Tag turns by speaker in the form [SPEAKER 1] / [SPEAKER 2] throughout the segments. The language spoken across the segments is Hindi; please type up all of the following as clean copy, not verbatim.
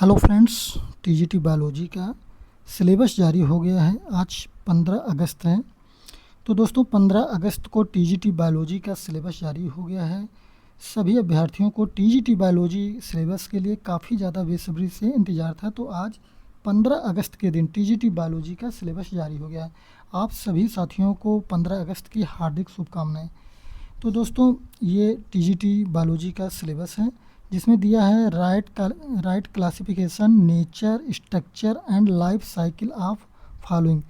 [SPEAKER 1] हेलो फ्रेंड्स, टीजीटी बायोलॉजी का सिलेबस जारी हो गया है। आज 15 अगस्त है। तो दोस्तों 15 अगस्त को टीजीटी बायोलॉजी का सिलेबस जारी हो गया है। सभी अभ्यर्थियों को टीजीटी बायोलॉजी सिलेबस के लिए काफ़ी ज़्यादा बेसब्री से इंतज़ार था। तो आज 15 अगस्त के दिन टीजीटी बायोलॉजी का सिलेबस जारी हो गया है। आप सभी साथियों को 15 अगस्त की हार्दिक शुभकामनाएँ। तो दोस्तों ये टीजीटी बायोलॉजी का सिलेबस है जिसमें दिया है right classification, nature, structure and life cycle of following.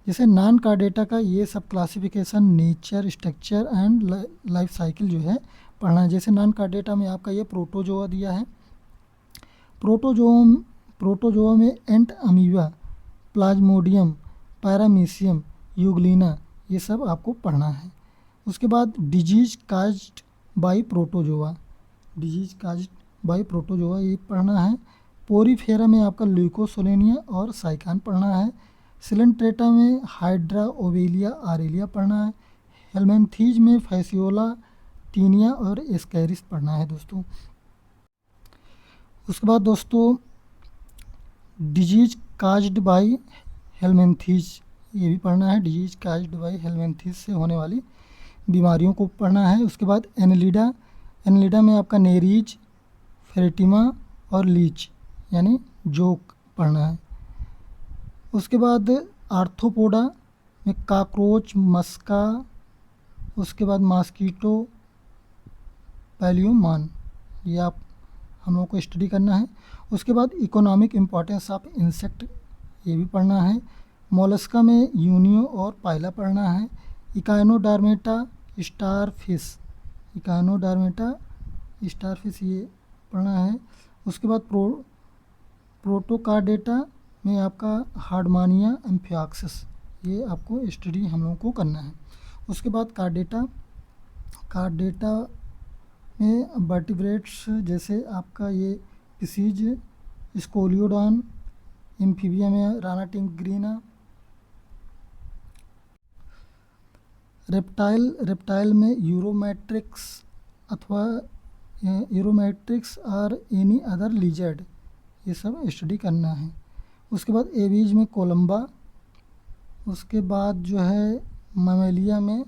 [SPEAKER 1] जैसे नॉन कार्डेटा का ये सब classification, nature, structure and life cycle जो है पढ़ना है। जैसे नॉन कार्डेटा में आपका ये प्रोटोजोआ दिया है। प्रोटोजोआ में एंट अमीबा, प्लाज्मोडियम, पैरामीशियम, यूग्लिना, ये सब आपको पढ़ना है। उसके बाद डिजीज काज्ड बाई प्रोटोजोआ, ये पढ़ना है। पोरीफेरा में आपका ल्यूकोसोलेनिया और साइकान पढ़ना है। सिलेंट्रेटा में हाइड्रा, ओवेलिया, आरेलिया पढ़ना है। हेलमेंथीज में फैसियोला, टीनिया और एस्कैरिस पढ़ना है दोस्तों। उसके बाद दोस्तों डिजीज काज्ड बाई हेलमेंथीज, ये भी पढ़ना है। डिजीज काज्ड बाई हेलमेंथीज से होने वाली बीमारियों को पढ़ना है। उसके बाद एनलिडा में आपका नेरीज, फेरेटिमा और लीच यानी जोक पढ़ना है। उसके बाद आर्थ्रोपोडा में काकरोच, मस्का, उसके बाद मॉस्किटो, पैलियोमान, ये आप हम लोगों को स्टडी करना है। उसके बाद इकोनॉमिक इम्पोर्टेंस ऑफ इंसेक्ट, ये भी पढ़ना है। मोलस्का में यूनियो और पाइला पढ़ना है। इकाइनोडर्मेटा स्टारफिश, ये पढ़ना है। उसके बाद प्रोटोकार्डेटा में आपका हार्डमानिया, एम्फिऑक्सिस, ये आपको स्टडी हम लोगों को करना है। उसके बाद कार्डेटा में वर्टिब्रेट्स जैसे आपका ये पिसीज, स्कोलियोडॉन, एम्फीबिया में रानाटिंग्रीना, रेप्टाइल में यूरोमेट्रिक्स और एनी अदर लिजर्ड, ये सब स्टडी करना है। उसके बाद एवीज में कोलम्बा, उसके बाद जो है ममेलिया में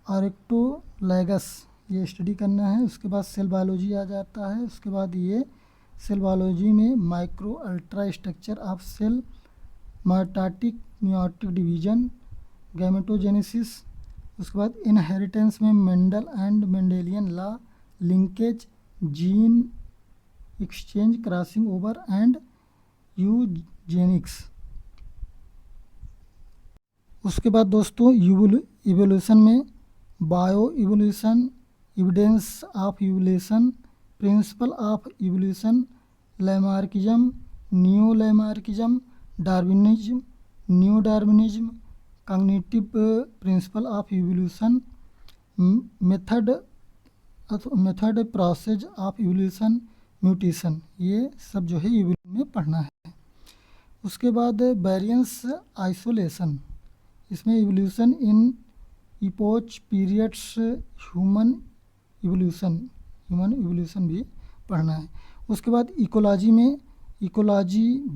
[SPEAKER 1] आर्क्टोलैगस, ये स्टडी करना है। उसके बाद सेल बायोलॉजी आ जाता है। उसके बाद ये सेल बायोलॉजी में micro ultra structure of cell, mitotic meiotic division, gametogenesis. उसके बाद इनहेरिटेंस में Mendel and Mendelian law, linkage, gene exchange, crossing over and eugenics. उसके बाद दोस्तों इवोल्यूशन में bio evolution, evidence of evolution, principle of evolution, Lamarckism, neo Lamarckism, Darwinism, new Darwinism, cognitive principle of evolution, method process of evolution, mutation, ये सब जो है इवोल्यूशन में पढ़ना है। उसके बाद वेरिएंस आइसोलेशन, इसमें evolution in epoch periods, human evolution भी पढ़ना है। उसके बाद इकोलॉजी में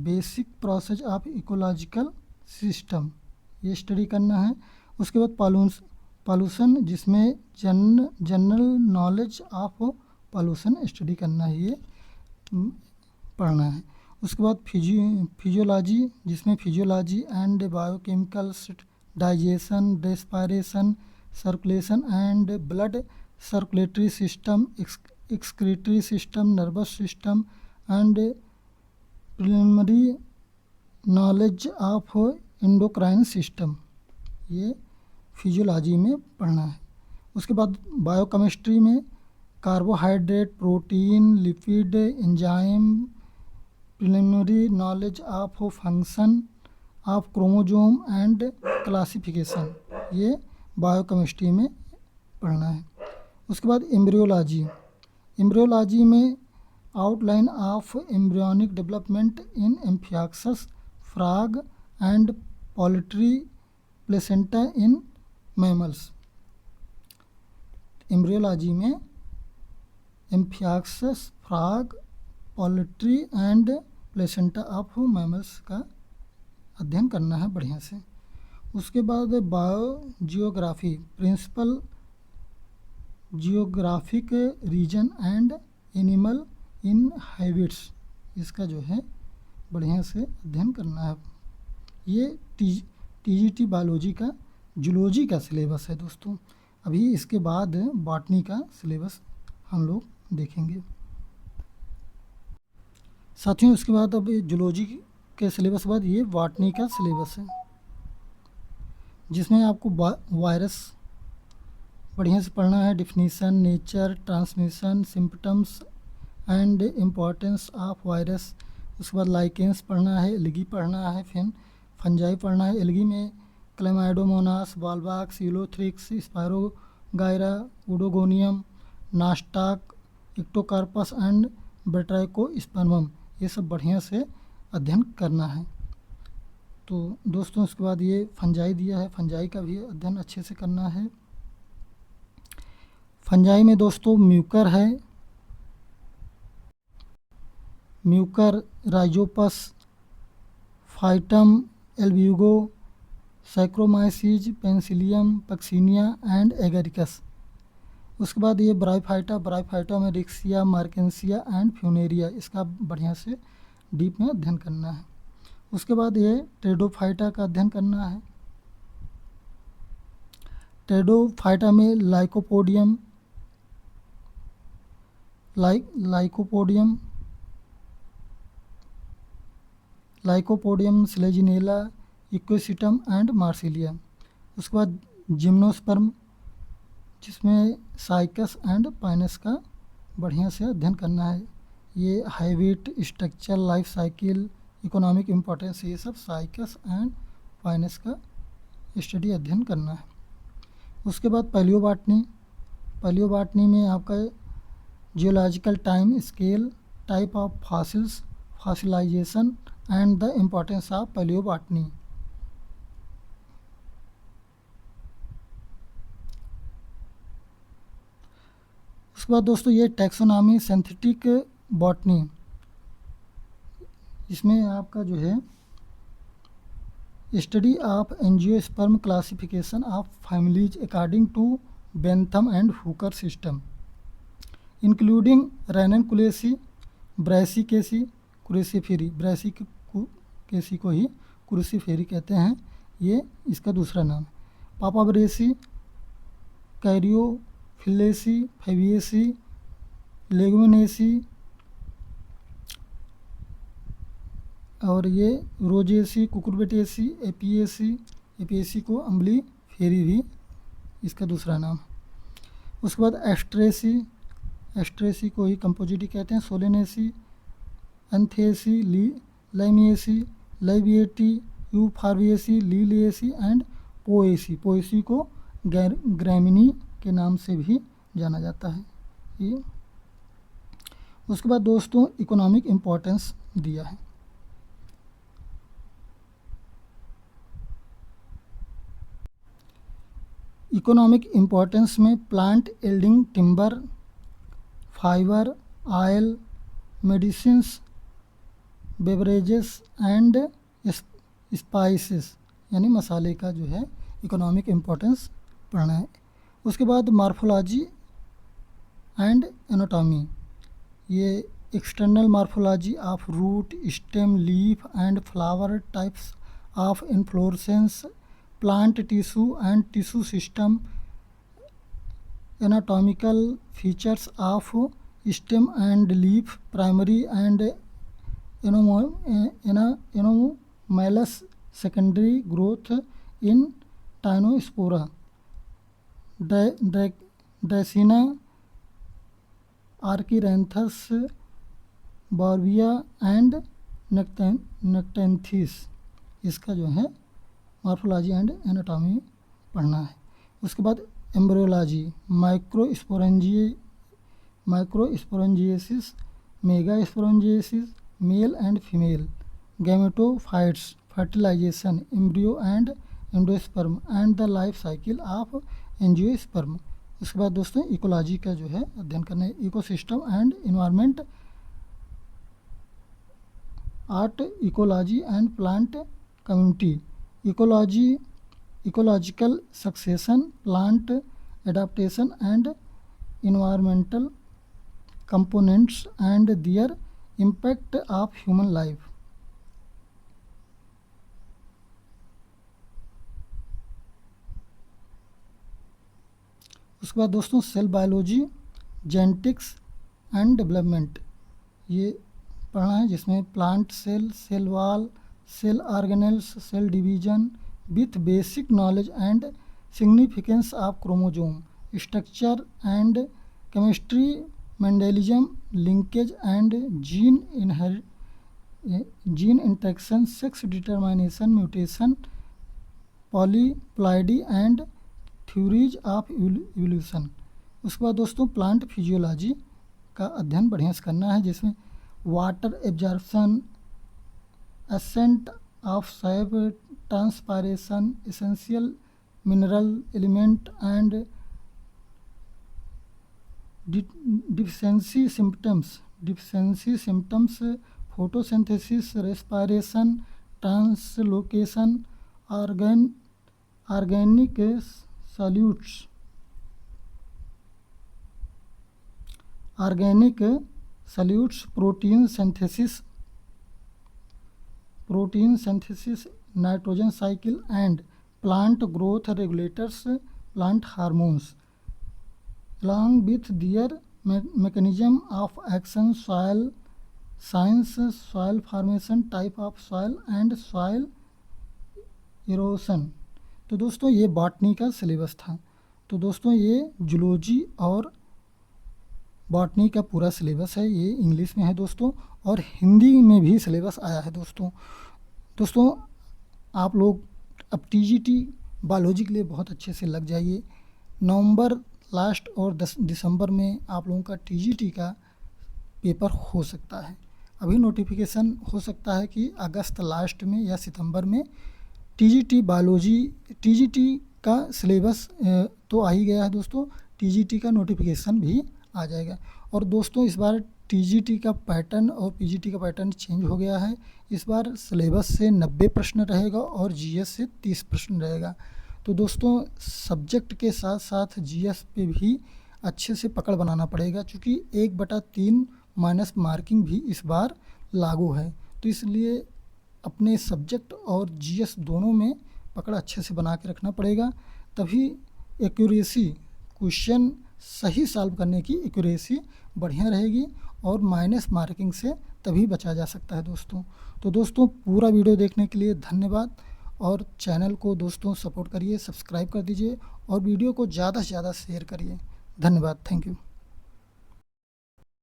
[SPEAKER 1] basic process of ecological system, ये स्टडी करना है। उसके बाद पॉल्यूशन, जिसमें general knowledge of pollution study करना है, ये पढ़ना है। उसके बाद फिजियोलॉजी, जिसमें physiology and biochemicals, digestion, respiration, circulation and blood circulatory system, excretory system, nervous system and preliminary knowledge of endocrine system, ये फिजियोलॉजी में पढ़ना है। उसके बाद बायोकेमिस्ट्री में carbohydrate, protein, lipid, enzyme, preliminary knowledge of function of chromosome and classification, ये बायोकेमिस्ट्री में पढ़ना है। उसके बाद एम्ब्रियोलॉजी में outline of embryonic development in amphioxus, frog and poultry, placenta in mammals. Embryology में amphioxus, frog, poultry and placenta of mammals का अध्ययन करना है बढ़िया से। उसके बाद bio geography, principle geographic region and animal in habits, इसका जो है बढ़िया से अध्ययन करना है। ये टीजीटी बायोलॉजी का जूलॉजी का सिलेबस है दोस्तों। अभी इसके बाद बॉटनी का सिलेबस हम लोग देखेंगे साथियों। इसके बाद अब जूलॉजी के सिलेबस के बाद ये बॉटनी का सिलेबस है, जिसमें आपको वायरस बढ़िया से पढ़ना है, definition, nature, transmission, symptoms and importance of virus. उसके बाद लाइकेंस पढ़ना है, एल्गी पढ़ना है, फिर फंजाई पढ़ना है। एल्गी में Chlamydomonas, Volvox, Ulothrix, Spirogyra, Oedogonium, Nostoc, Ectocarpus and Batrachospermum, ये सब बढ़िया से अध्ययन करना है। तो दोस्तों इसके बाद ये फंजाई दिया है, फंजाई का भी अध्ययन अच्छे से करना है। फंजाई में दोस्तों म्यूकर है, Mucor, Rhizopus, Pythium, Albugo, Saccharomyces, Penicillium, Puccinia and Agaricus. उसके बाद ये ब्राइफाइटा में रिक्सिया, मार्केंसिया एंड फ्यूनेरिया, इसका बढ़िया से डीप में अध्ययन करना है। उसके बाद ये टेडोफाइटा का अध्ययन करना है। टेडोफाइटा में लाइकोपोडियम, लाइकोपोडियम, स्लेजिनेला, इक्वेसिटम एंड मार्सिलिया। उसके बाद जिम्नोस्पर्म, जिसमें साइकस एंड पाइनस का बढ़िया से अध्ययन करना है। ये habit, structure, life cycle, economic importance, ये सब साइकस एंड पाइनस का स्टडी अध्ययन करना है। उसके बाद पैलियोबॉटनी में आपका geological time scale, type of fossils, fossilisation and the importance of palaeobotany. उसके बाद दोस्तों ये टैक्सोनॉमी, सिंथेटिक बॉटनी, इसमें आपका जो है study of angiosperm, classification of families according to Bentham and Hooker system, including Ranunculaceae, Brassicaceae, Cruciferae, Brassicaceae को ही क्रूसीफेरी कहते हैं, ये इसका दूसरा नाम है। पापाब्रेसी, कैरियोफिलेसी, फेविएसी, लेगुमिनेसी और ये रोजेसी, कुकुरबिटेसी, एपिएसी को अम्बली फेरी भी इसका दूसरा नाम है। उसके बाद एस्ट्रेसी को ही कंपोजिटी कहते हैं। सोलेनेसी, एंथेसी, लाइमिएसी, लाइबिएटी, यूफार्विएसी, लीलिएसी एंड पोएसी को ग्रैमिनी के नाम से भी जाना जाता है ये। उसके बाद दोस्तों इकोनॉमिक इम्पोर्टेंस दिया है। इकोनॉमिक इम्पोर्टेंस में plant एल्डिंग timber, fibre, oil, medicines, beverages and spices, यानी मसाले का जो है इकोनॉमिक इम्पोर्टेंस पढ़ना है। उसके बाद मार्फोलॉजी एंड एनाटॉमी, ये external morphology of root, stem, leaf and flower, types of inflorescence, plant tissue and tissue system, anatomical features of stem and leaf, primary and anomalous secondary growth in Tinospora, Dracaena, Achyranthes, Boerhavia and Nyctanthes, इसका जो है मॉर्फोलॉजी एंड एनाटॉमी पढ़ना है। उसके बाद embryology, microsporogenesis, megasporogenesis, male and female, gametophytes, fertilization, embryo and endosperm and the life cycle of angiosperm. उसके बाद दोस्तों इकोलॉजी का जो है अध्ययन करना है। Ecosystem and environment art ecology and plant community, ecology ecological succession, plant adaptation and environmental components and their impact of human life. उसके बाद दोस्तों cell biology, genetics and development ये पढ़ना है, जिसमें plant cell, cell wall, cell organelles, cell division with basic knowledge and significance of chromosome, structure and chemistry, Mendelism, linkage and gene interaction, sex determination, mutation, polyploidy and theories of evolution. उसके बाद दोस्तों प्लांट फिजियोलॉजी का अध्ययन बढ़िया से करना है, जिसमें water absorption, ascent of SAP, transpiration, essential mineral element and deficiency symptoms, photosynthesis, respiration, translocation, organic solutes, protein synthesis, nitrogen cycle and plant growth regulators, plant hormones along with their mechanism of action, soil science, soil formation, type of soil and soil erosion। तो दोस्तों ये बॉटनी का सिलेबस था। तो दोस्तों ये जूलॉजी और बॉटनी का पूरा सिलेबस है, ये इंग्लिश में है दोस्तों, और हिंदी में भी सिलेबस आया है दोस्तों आप लोग अब टीजीटी बायोलॉजी के लिए बहुत अच्छे से लग जाइए। नवंबर लास्ट और 10 दिसंबर में आप लोगों का टीजीटी का पेपर हो सकता है। अभी नोटिफिकेशन हो सकता है कि अगस्त लास्ट में या सितंबर में टीजीटी बायोलॉजी, टीजीटी का सिलेबस तो आ ही गया है दोस्तों, टीजीटी का नोटिफिकेशन भी आ जाएगा। और दोस्तों इस बार टीजीटी का पैटर्न और पीजीटी का पैटर्न चेंज हो गया है। इस बार सिलेबस से 90 प्रश्न रहेगा और जीएस से 30 प्रश्न रहेगा। तो दोस्तों सब्जेक्ट के साथ साथ जीएस पे भी अच्छे से पकड़ बनाना पड़ेगा, क्योंकि 1/3 माइनस मार्किंग भी इस बार लागू है। तो इसलिए अपने सब्जेक्ट और जीएस दोनों में पकड़ अच्छे से बना के रखना पड़ेगा, तभी एक्यूरेसी, क्वेश्चन सही सॉल्व करने की एक्यूरेसी बढ़िया रहेगी और माइनस मार्किंग से तभी बचा जा सकता है दोस्तों। तो दोस्तों पूरा वीडियो देखने के लिए धन्यवाद, और चैनल को दोस्तों सपोर्ट करिए, सब्सक्राइब कर दीजिए और वीडियो को ज़्यादा से ज़्यादा शेयर करिए। धन्यवाद, थैंक यू।